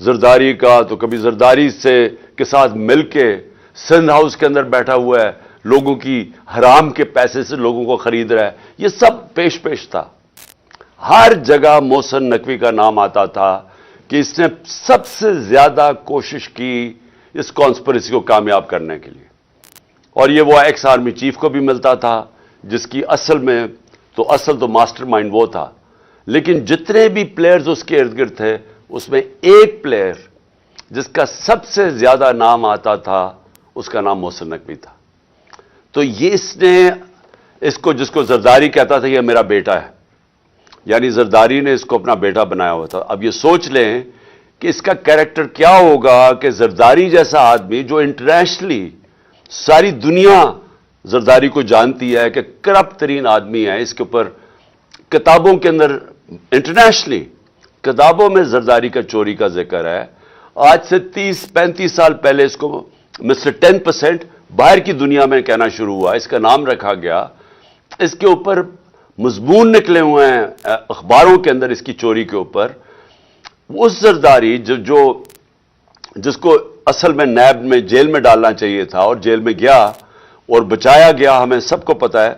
زرداری کا تو کبھی زرداری کے ساتھ مل کے سندھ ہاؤس کے اندر بیٹھا ہوا ہے، لوگوں کی حرام کے پیسے سے لوگوں کو خرید رہا ہے. یہ سب پیش تھا. ہر جگہ محسن نقوی کا نام آتا تھا کہ اس نے سب سے زیادہ کوشش کی اس کانسپریسی کو کامیاب کرنے کے لیے. اور یہ وہ ایکس آرمی چیف کو بھی ملتا تھا جس کی اصل تو ماسٹر مائنڈ وہ تھا. لیکن جتنے بھی پلیئرز اس کے ارد گرد تھے اس میں ایک پلیئر جس کا سب سے زیادہ نام آتا تھا اس کا نام محسن نقوی تھا. تو یہ جس کو زرداری کہتا تھا یہ میرا بیٹا ہے، یعنی زرداری نے اس کو اپنا بیٹا بنایا ہوا تھا. اب یہ سوچ لیں کہ اس کا کیریکٹر کیا ہوگا کہ زرداری جیسا آدمی جو انٹرنیشنلی ساری دنیا زرداری کو جانتی ہے کہ کرپٹ ترین آدمی ہے، اس کے اوپر کتابوں کے اندر انٹرنیشنلی کتابوں میں زرداری کا چوری کا ذکر ہے. آج سے 30-35 سال پہلے اس کو مسٹر 10% باہر کی دنیا میں کہنا شروع ہوا، اس کا نام رکھا گیا. اس کے اوپر مضمون نکلے ہوئے ہیں اخباروں کے اندر اس کی چوری کے اوپر. اس زرداری جس کو اصل میں نیب میں جیل میں ڈالنا چاہیے تھا اور جیل میں گیا اور بچایا گیا، ہمیں سب کو پتا ہے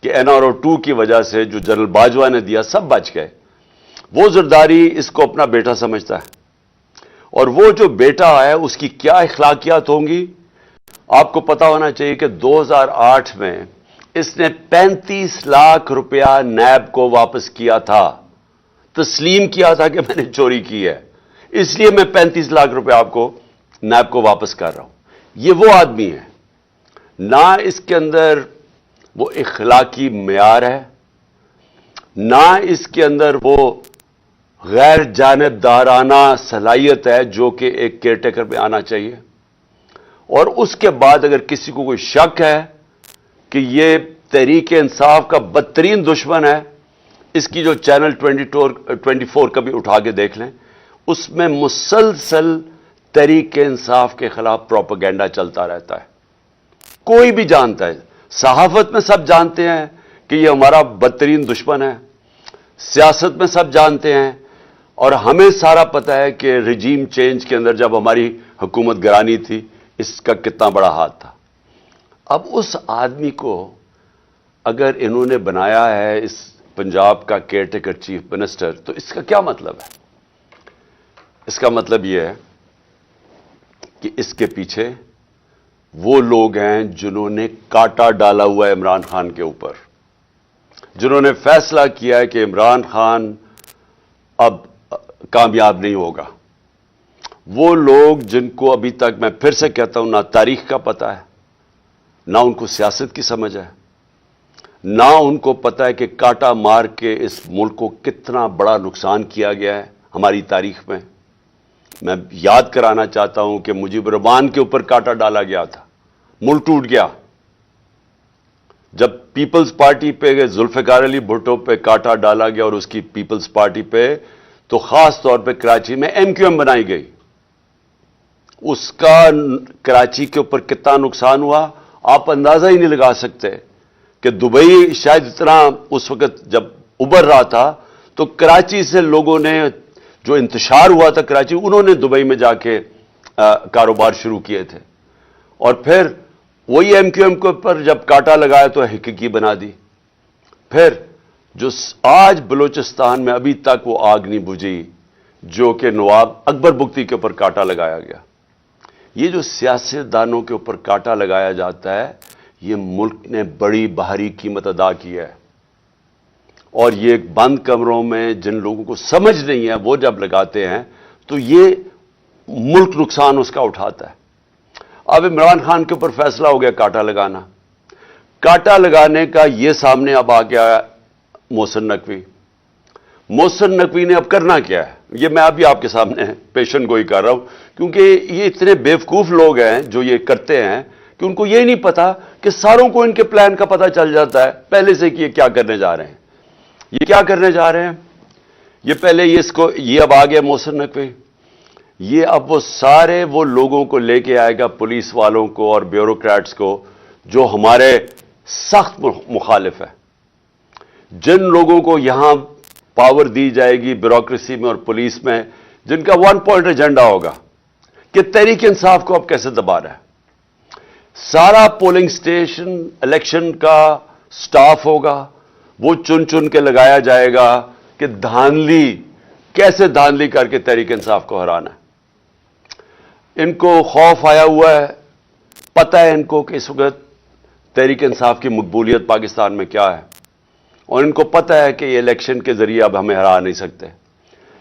کہ NRO2 کی وجہ سے جو جنرل باجوہ نے دیا سب بچ گئے. وہ زرداری اس کو اپنا بیٹا سمجھتا ہے، اور وہ جو بیٹا ہے اس کی کیا اخلاقیات ہوں گی آپ کو پتا ہونا چاہیے کہ 2008 میں اس نے 35 لاکھ روپیہ نیب کو واپس کیا تھا، تسلیم کیا تھا کہ میں نے چوری کی ہے، اس لیے میں 35 لاکھ روپیہ آپ کو نیب کو واپس کر رہا ہوں. یہ وہ آدمی ہے، نہ اس کے اندر وہ اخلاقی معیار ہے، نہ اس کے اندر وہ غیر جانبدارانہ صلاحیت ہے جو کہ ایک کیئر ٹیکر میں آنا چاہیے. اور اس کے بعد اگر کسی کو کوئی شک ہے کہ یہ تحریک انصاف کا بدترین دشمن ہے، اس کی جو چینل 24 کبھی اٹھا کے دیکھ لیں، اس میں مسلسل تحریک انصاف کے خلاف پروپیگنڈا چلتا رہتا ہے. کوئی بھی جانتا ہے، صحافت میں سب جانتے ہیں کہ یہ ہمارا بدترین دشمن ہے، سیاست میں سب جانتے ہیں، اور ہمیں سارا پتہ ہے کہ رجیم چینج کے اندر جب ہماری حکومت گرانی تھی اس کا کتنا بڑا ہاتھ تھا. اب اس آدمی کو اگر انہوں نے بنایا ہے اس پنجاب کا کیئر ٹیکر چیف منسٹر، تو اس کا کیا مطلب ہے؟ اس کا مطلب یہ ہے کہ اس کے پیچھے وہ لوگ ہیں جنہوں نے کاٹا ڈالا ہوا ہے عمران خان کے اوپر، جنہوں نے فیصلہ کیا ہے کہ عمران خان اب کامیاب نہیں ہوگا. وہ لوگ جن کو ابھی تک میں پھر سے کہتا ہوں نہ تاریخ کا پتہ ہے، نہ ان کو سیاست کی سمجھ ہے، نہ ان کو پتہ ہے کہ کاٹا مار کے اس ملک کو کتنا بڑا نقصان کیا گیا ہے ہماری تاریخ میں. میں یاد کرانا چاہتا ہوں کہ مجیب الرحمان کے اوپر کاٹا ڈالا گیا تھا، ملک ٹوٹ گیا. جب پیپلز پارٹی پہ ذوالفقار علی بھٹو پہ کاٹا ڈالا گیا اور اس کی پیپلز پارٹی پہ، تو خاص طور پہ کراچی میں MQM بنائی گئی. اس کا کراچی کے اوپر کتنا نقصان ہوا آپ اندازہ ہی نہیں لگا سکتے. کہ دبئی شاید اتنا اس وقت جب ابھر رہا تھا تو کراچی سے لوگوں نے جو انتشار ہوا تھا کراچی، انہوں نے دبئی میں جا کے کاروبار شروع کیے تھے. اور پھر وہی MQM کے اوپر جب کاٹا لگایا تو حقیقی بنا دی. پھر جو آج بلوچستان میں ابھی تک وہ آگ نہیں بجھی جو کہ نواب اکبر بگٹی کے اوپر کاٹا لگایا گیا. یہ جو سیاستدانوں کے اوپر کاٹا لگایا جاتا ہے، یہ ملک نے بڑی بھاری قیمت ادا کی ہے. اور یہ بند کمروں میں جن لوگوں کو سمجھ نہیں ہے وہ جب لگاتے ہیں تو یہ ملک نقصان اس کا اٹھاتا ہے. اب عمران خان کے اوپر فیصلہ ہو گیا کاٹا لگانا. کاٹا لگانے کا یہ سامنے اب آ گیا محسن نقوی. محسن نقوی نے اب کرنا کیا ہے، یہ میں ابھی آپ کے سامنے پیشن گوئی کر رہا ہوں، کیونکہ یہ اتنے بیوقوف لوگ ہیں جو یہ کرتے ہیں کہ ان کو یہ نہیں پتا کہ ساروں کو ان کے پلان کا پتہ چل جاتا ہے پہلے سے کہ یہ کیا کرنے جا رہے ہیں. یہ کیا کرنے جا رہے ہیں، یہ پہلے یہ اب آ گیا محسن نقوی. یہ اب وہ سارے وہ لوگوں کو لے کے آئے گا، پولیس والوں کو اور بیوروکریٹس کو جو ہمارے سخت مخالف ہیں. جن لوگوں کو یہاں پاور دی جائے گی بیوروکریسی میں اور پولیس میں جن کا 1 پوائنٹ ایجنڈا ہوگا کہ تحریک انصاف کو اب کیسے دبا رہا ہے. سارا پولنگ سٹیشن الیکشن کا سٹاف ہوگا, وہ چن چن کے لگایا جائے گا کہ دھاندلی کیسے دھاندلی کر کے تحریک انصاف کو ہرانا ہے. ان کو خوف آیا ہوا ہے, پتہ ہے ان کو کہ اس وقت تحریک انصاف کی مقبولیت پاکستان میں کیا ہے, اور ان کو پتہ ہے کہ یہ الیکشن کے ذریعے اب ہمیں ہرا نہیں سکتے,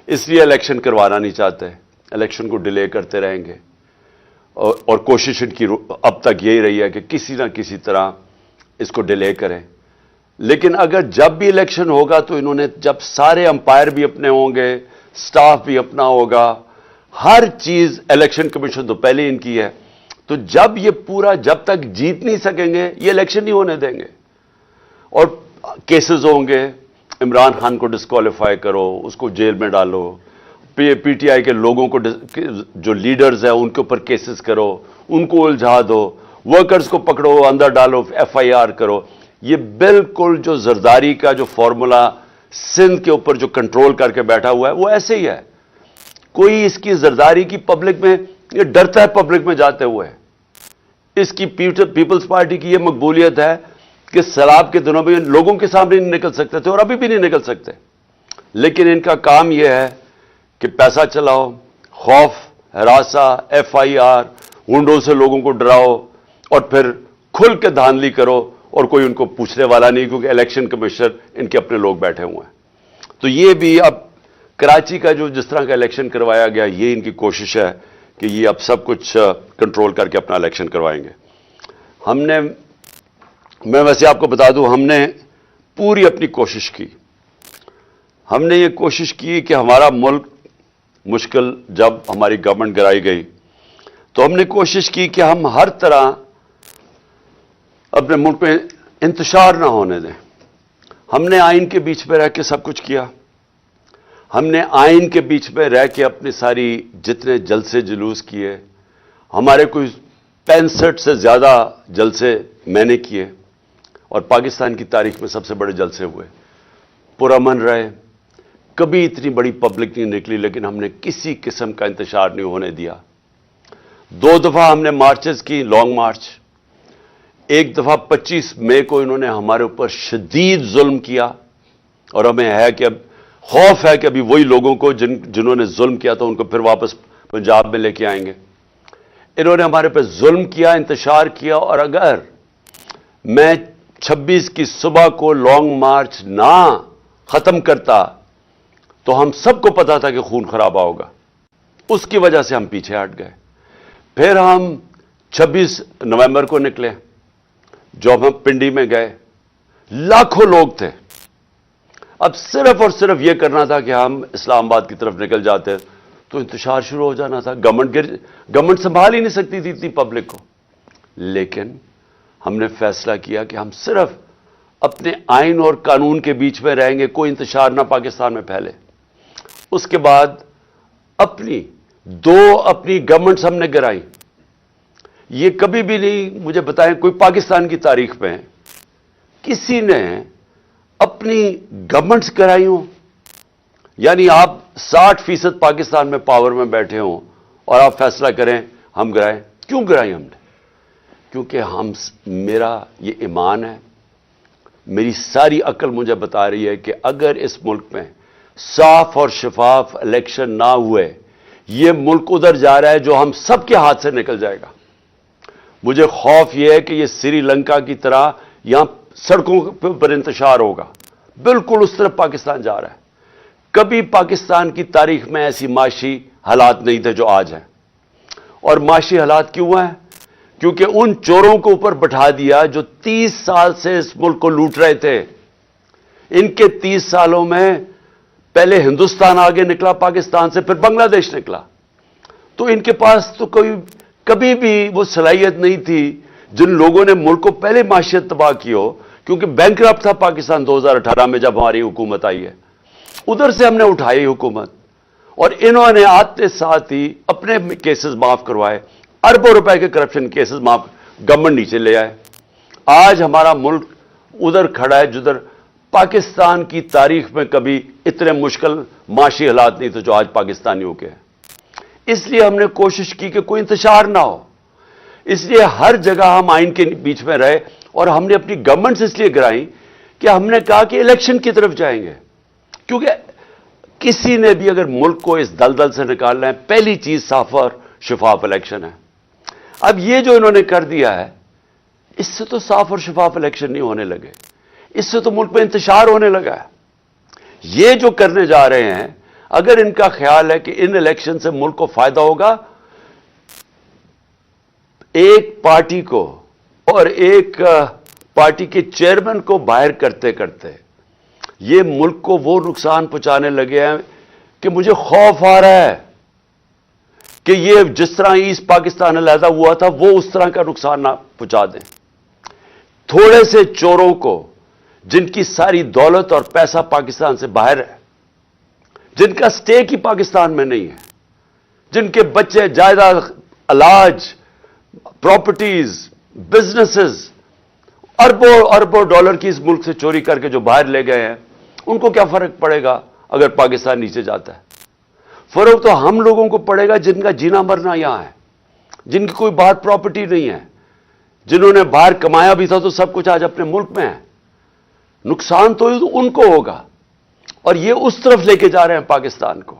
اس لیے الیکشن کروانا نہیں چاہتے, الیکشن کو ڈیلے کرتے رہیں گے. اور کوشش ان کی اب تک یہی رہی ہے کہ کسی نہ کسی طرح اس کو ڈیلے کریں. لیکن اگر جب بھی الیکشن ہوگا تو انہوں نے, جب سارے امپائر بھی اپنے ہوں گے, سٹاف بھی اپنا ہوگا, ہر چیز الیکشن کمیشن تو پہلے ان کی ہے, تو جب یہ پورا جب تک جیت نہیں سکیں گے یہ الیکشن نہیں ہونے دیں گے. اور کیسز ہوں گے, عمران خان کو ڈسکوالیفائی کرو, اس کو جیل میں ڈالو, پی ٹی آئی کے لوگوں کو جو لیڈرز ہیں ان کے اوپر کیسز کرو, ان کو الجھا دو, ورکرز کو پکڑو اندر ڈالو, ایف آئی آر کرو. یہ بالکل جو زرداری کا جو فارمولا سندھ کے اوپر جو کنٹرول کر کے بیٹھا ہوا ہے وہ ایسے ہی ہے. کوئی اس کی زرداری کی پبلک میں, یہ ڈرتا ہے پبلک میں جاتے ہوئے. اس کی پیپلز پارٹی کی یہ مقبولیت ہے کہ سیلاب کے دنوں میں لوگوں کے سامنے نہیں نکل سکتے تھے اور ابھی بھی نہیں نکل سکتے. لیکن ان کا کام یہ ہے کہ پیسہ چلاؤ, خوف, ہراساں, ایف آئی آر, ونڈو سے لوگوں کو ڈراؤ, اور پھر کھل کے دھاندلی کرو, اور کوئی ان کو پوچھنے والا نہیں کیونکہ الیکشن کمیشنر ان کے اپنے لوگ بیٹھے ہوئے ہیں. تو یہ بھی اب کراچی کا جو جس طرح کا الیکشن کروایا گیا, یہ ان کی کوشش ہے کہ یہ اب سب کچھ کنٹرول کر کے اپنا الیکشن کروائیں گے. میں ویسے آپ کو بتا دوں, ہم نے پوری اپنی کوشش کی. ہم نے یہ کوشش کی کہ ہمارا ملک مشکل, جب ہماری گورنمنٹ گرائی گئی تو ہم نے کوشش کی کہ ہم ہر طرح اپنے ملک میں انتشار نہ ہونے دیں. ہم نے آئین کے بیچ پہ رہ کے سب کچھ کیا. ہم نے آئین کے بیچ پہ رہ کے اپنی ساری جتنے جلسے جلوس کیے, ہمارے کوئی 65 سے زیادہ جلسے میں نے کیے, اور پاکستان کی تاریخ میں سب سے بڑے جلسے ہوئے. پرامن رہے, کبھی اتنی بڑی پبلک نہیں نکلی, لیکن ہم نے کسی قسم کا انتشار نہیں ہونے دیا. 2 دفعہ ہم نے مارچز کی, لانگ مارچ. ایک دفعہ 25 مئی کو انہوں نے ہمارے اوپر شدید ظلم کیا, اور ہمیں ہے کہ اب خوف ہے کہ ابھی وہی لوگوں کو جنہوں نے ظلم کیا تھا ان کو پھر واپس پنجاب میں لے کے آئیں گے. انہوں نے ہمارے پہ ظلم کیا, انتشار کیا, اور اگر میں 26 کی صبح کو لانگ مارچ نہ ختم کرتا تو ہم سب کو پتا تھا کہ خون خرابہ ہوگا. اس کی وجہ سے ہم پیچھے ہٹ گئے. پھر ہم 26 نومبر کو نکلے, جب ہم پنڈی میں گئے, لاکھوں لوگ تھے. اب صرف اور صرف یہ کرنا تھا کہ ہم اسلام آباد کی طرف نکل جاتے تو انتشار شروع ہو جانا تھا. گورنمنٹ سنبھال ہی نہیں سکتی تھی اتنی پبلک کو. لیکن ہم نے فیصلہ کیا کہ ہم صرف اپنے آئین اور قانون کے بیچ میں رہیں گے, کوئی انتشار نہ پاکستان میں پھیلے. اس کے بعد اپنی گورنمنٹس ہم نے گرائی. یہ کبھی بھی نہیں, مجھے بتائیں کوئی پاکستان کی تاریخ میں کسی نے اپنی گورنمنٹس گرائی ہوں؟ یعنی آپ 60% پاکستان میں پاور میں بیٹھے ہوں اور آپ فیصلہ کریں ہم گرائیں. کیوں گرائی ہم نے؟ کیونکہ میرا یہ ایمان ہے, میری ساری عقل مجھے بتا رہی ہے کہ اگر اس ملک میں صاف اور شفاف الیکشن نہ ہوئے, یہ ملک ادھر جا رہا ہے جو ہم سب کے ہاتھ سے نکل جائے گا. مجھے خوف یہ ہے کہ یہ سری لنکا کی طرح یہاں سڑکوں پر انتشار ہوگا. بالکل اس طرف پاکستان جا رہا ہے. کبھی پاکستان کی تاریخ میں ایسی معاشی حالات نہیں تھے جو آج ہیں. اور معاشی حالات کیوں ہیں؟ کیونکہ ان چوروں کو اوپر بٹھا دیا جو 30 سال سے اس ملک کو لوٹ رہے تھے. ان کے 30 سالوں میں پہلے ہندوستان آگے نکلا پاکستان سے, پھر بنگلہ دیش نکلا. تو ان کے پاس تو کبھی بھی وہ صلاحیت نہیں تھی جن لوگوں نے ملک کو پہلے معیشت تباہ کی ہو. کیونکہ بینکرپٹ تھا پاکستان 2018 میں جب ہماری حکومت آئی ہے. ادھر سے ہم نے اٹھائی حکومت, اور انہوں نے آتے ساتھ ہی اپنے کیسز معاف کروائے. اربوں روپے کے کرپشن کیسز معاف گورنمنٹ نیچے لے آئے. آج ہمارا ملک ادھر کھڑا ہے جدھر پاکستان کی تاریخ میں کبھی اتنے مشکل معاشی حالات نہیں تو جو آج پاکستانیوں کے ہیں. اس لیے ہم نے کوشش کی کہ کوئی انتشار نہ ہو. اس لیے ہر جگہ ہم آئین کے بیچ میں رہے اور ہم نے اپنی گورنمنٹس اس لیے گرائیں کہ ہم نے کہا کہ الیکشن کی طرف جائیں گے. کیونکہ کسی نے بھی اگر ملک کو اس دلدل سے نکالنا ہے، پہلی چیز صاف اور شفاف الیکشن ہے. اب یہ جو انہوں نے کر دیا ہے، اس سے تو صاف اور شفاف الیکشن نہیں ہونے لگے، اس سے تو ملک میں انتشار ہونے لگا ہے. یہ جو کرنے جا رہے ہیں، اگر ان کا خیال ہے کہ ان الیکشن سے ملک کو فائدہ ہوگا، ایک پارٹی کو اور ایک پارٹی کے چیئرمین کو باہر کرتے کرتے یہ ملک کو وہ نقصان پہنچانے لگے ہیں کہ مجھے خوف آ رہا ہے کہ یہ جس طرح ایسٹ پاکستان علیحدہ ہوا تھا وہ اس طرح کا نقصان نہ پہنچا دیں. تھوڑے سے چوروں کو جن کی ساری دولت اور پیسہ پاکستان سے باہر ہے، جن کا سٹیک ہی پاکستان میں نہیں ہے، جن کے بچے جائیداد، علاج، پراپرٹیز، بزنسز اربوں اربوں ڈالر کی اس ملک سے چوری کر کے جو باہر لے گئے ہیں، ان کو کیا فرق پڑے گا اگر پاکستان نیچے جاتا ہے؟ فرق تو ہم لوگوں کو پڑے گا جن کا جینا مرنا یہاں ہے، جن کی کوئی بات پراپرٹی نہیں ہے، جنہوں نے باہر کمایا بھی تھا تو سب کچھ آج اپنے ملک میں ہے. نقصان تو ان کو ہوگا، اور یہ اس طرف لے کے جا رہے ہیں پاکستان کو.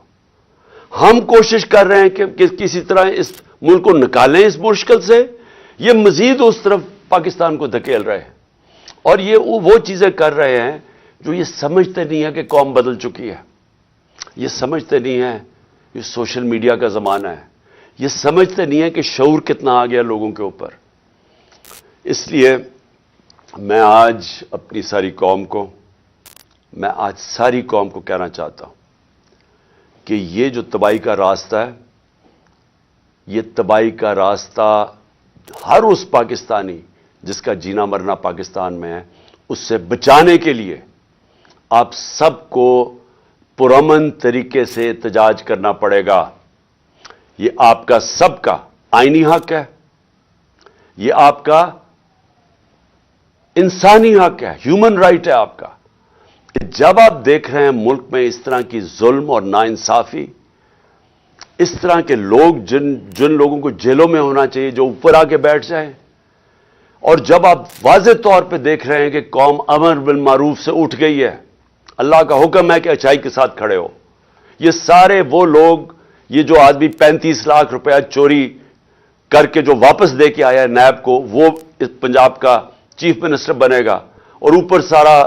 ہم کوشش کر رہے ہیں کہ کسی طرح اس ملک کو نکالیں اس مشکل سے، یہ مزید اس طرف پاکستان کو دھکیل رہے ہیں. اور یہ وہ چیزیں کر رہے ہیں جو یہ سمجھتے نہیں ہیں کہ قوم بدل چکی ہے، یہ سمجھتے نہیں ہیں یہ سوشل میڈیا کا زمانہ ہے، یہ سمجھتے نہیں ہیں کہ شعور کتنا آ گیا لوگوں کے اوپر. اس لیے میں آج اپنی ساری قوم کو کہنا چاہتا ہوں کہ یہ جو تباہی کا راستہ ہے، یہ تباہی کا راستہ ہر اس پاکستانی جس کا جینا مرنا پاکستان میں ہے، اس سے بچانے کے لیے آپ سب کو پرامن طریقے سے احتجاج کرنا پڑے گا. یہ آپ کا سب کا آئینی حق ہے، یہ آپ کا انسانی حق ہے، ہیومن رائٹ ہے آپ کا. کہ جب آپ دیکھ رہے ہیں ملک میں اس طرح کی ظلم اور ناانصافی، اس طرح کے لوگ جن لوگوں کو جیلوں میں ہونا چاہیے جو اوپر آ کے بیٹھ جائیں، اور جب آپ واضح طور پہ دیکھ رہے ہیں کہ قوم امر بالمعروف سے اٹھ گئی ہے، اللہ کا حکم ہے کہ اچھائی کے ساتھ کھڑے ہو. یہ سارے وہ لوگ، یہ جو آدمی 35 لاکھ روپیہ چوری کر کے جو واپس دے کے آیا ہے نیب کو، وہ اس پنجاب کا چیف منسٹر بنے گا، اور اوپر سارا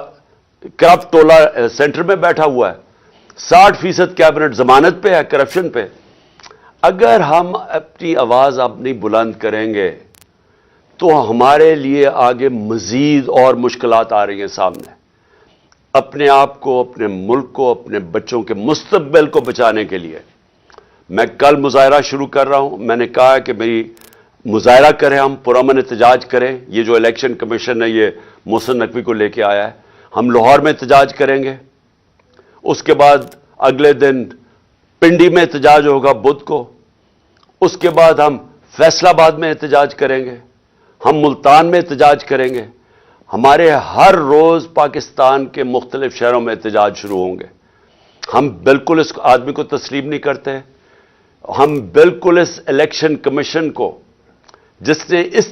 کرپٹ ٹولہ سینٹر میں بیٹھا ہوا ہے. 60% کیبنٹ ضمانت پہ ہے کرپشن پہ. اگر ہم اپنی آواز اپنی بلند کریں گے تو ہمارے لیے آگے مزید اور مشکلات آ رہی ہیں سامنے. اپنے آپ کو، اپنے ملک کو، اپنے بچوں کے مستقبل کو بچانے کے لیے میں کل مظاہرہ شروع کر رہا ہوں. میں نے کہا کہ میری مظاہرہ کریں، ہم پرامن احتجاج کریں. یہ جو الیکشن کمیشن ہے یہ محسن نقوی کو لے کے آیا ہے، ہم لاہور میں احتجاج کریں گے. اس کے بعد اگلے دن پنڈی میں احتجاج ہوگا بدھ کو. اس کے بعد ہم فیصل آباد میں احتجاج کریں گے، ہم ملتان میں احتجاج کریں گے. ہمارے ہر روز پاکستان کے مختلف شہروں میں احتجاج شروع ہوں گے. ہم بالکل اس آدمی کو تسلیم نہیں کرتے. ہم بالکل اس الیکشن کمیشن کو، جس نے اس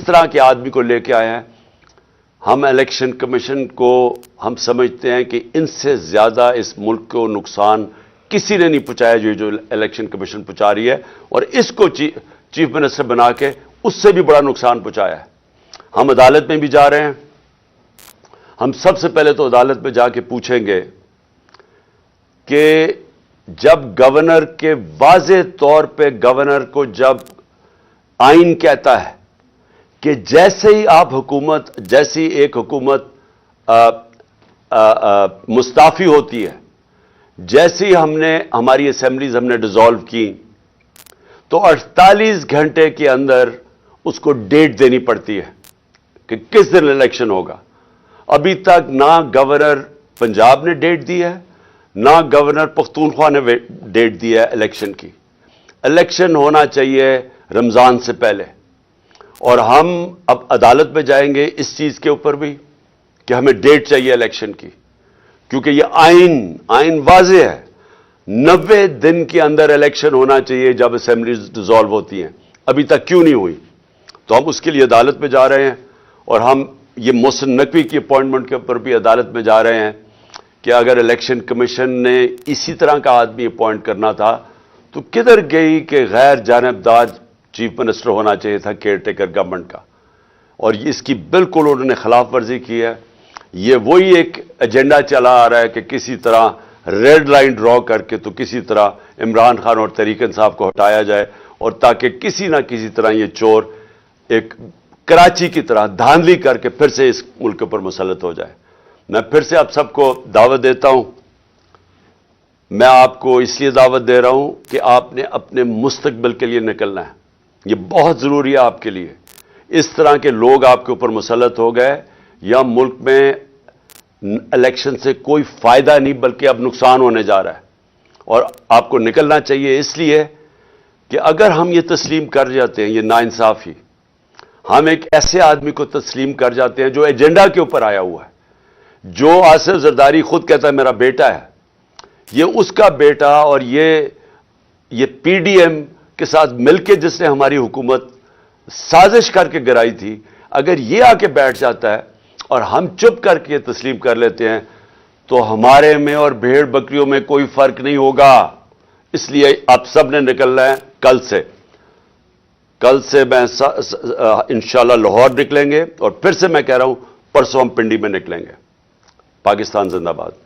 طرح کے آدمی کو لے کے آئے ہیں، ہم الیکشن کمیشن کو ہم سمجھتے ہیں کہ ان سے زیادہ اس ملک کو نقصان کسی نے نہیں پہنچایا جو الیکشن کمیشن پہنچا رہی ہے، اور اس کو چیف منسٹر بنا کے اس سے بھی بڑا نقصان پہنچایا ہے. ہم عدالت میں بھی جا رہے ہیں. ہم سب سے پہلے تو عدالت میں جا کے پوچھیں گے کہ جب گورنر کے واضح طور پہ گورنر کو جب آئین کہتا ہے کہ جیسے ہی آپ جیسی ایک حکومت مستعفی ہوتی ہے، جیسے ہی ہماری اسمبلیز ہم نے ڈیزالو کی تو 48 گھنٹے کے اندر اس کو ڈیٹ دینی پڑتی ہے کہ کس دن الیکشن ہوگا. ابھی تک نہ گورنر پنجاب نے ڈیٹ دی ہے، نہ گورنر پختونخوا نے ڈیٹ دی ہے الیکشن کی. الیکشن ہونا چاہیے رمضان سے پہلے، اور ہم اب عدالت میں جائیں گے اس چیز کے اوپر بھی کہ ہمیں ڈیٹ چاہیے الیکشن کی. کیونکہ یہ آئین واضح ہے، 90 دن کے اندر الیکشن ہونا چاہیے جب اسمبلیز ڈیزالو ہوتی ہیں، ابھی تک کیوں نہیں ہوئی؟ تو ہم اس کے لیے عدالت میں جا رہے ہیں، اور ہم یہ محسن نقوی کی اپوائنٹمنٹ کے اوپر بھی عدالت میں جا رہے ہیں کہ اگر الیکشن کمیشن نے اسی طرح کا آدمی اپوائنٹ کرنا تھا تو کدھر گئی کہ غیر جانبدار چیف منسٹر ہونا چاہیے تھا کیئر ٹیکر گورنمنٹ کا، اور اس کی بالکل انہوں نے خلاف ورزی کی ہے۔ یہ وہی ایک ایجنڈا چلا آ رہا ہے کہ کسی طرح ریڈ لائن ڈرا کر کے تو کسی طرح عمران خان اور طریق انصاف کو ہٹایا جائے، اور تاکہ کسی نہ کسی طرح یہ چور ایک کراچی کی طرح دھاندلی کر کے پھر سے اس ملک پر مسلط ہو جائے۔ میں پھر سے آپ سب کو دعوت دیتا ہوں، میں آپ کو اس لیے دعوت دے رہا ہوں کہ آپ نے اپنے مستقبل کے لیے نکلنا ہے، یہ بہت ضروری ہے آپ کے لیے۔ اس طرح کے لوگ آپ کے اوپر مسلط ہو گئے، یا ملک میں الیکشن سے کوئی فائدہ نہیں بلکہ اب نقصان ہونے جا رہا ہے، اور آپ کو نکلنا چاہیے اس لیے کہ اگر ہم یہ تسلیم کر جاتے ہیں، یہ ناانصافی، ہم ایک ایسے آدمی کو تسلیم کر جاتے ہیں جو ایجنڈا کے اوپر آیا ہوا ہے، جو آصف زرداری خود کہتا ہے میرا بیٹا ہے، یہ اس کا بیٹا، اور یہ پی ڈی ایم کے ساتھ مل کے جس نے ہماری حکومت سازش کر کے گرائی تھی، اگر یہ آ کے بیٹھ جاتا ہے اور ہم چپ کر کے تسلیم کر لیتے ہیں تو ہمارے میں اور بھیڑ بکریوں میں کوئی فرق نہیں ہوگا۔ اس لیے آپ سب نے نکلنا ہے کل سے میں انشاءاللہ لاہور نکلیں گے، اور پھر سے میں کہہ رہا ہوں پرسوں ہم پنڈی میں نکلیں گے۔ پاکستان زندہ باد۔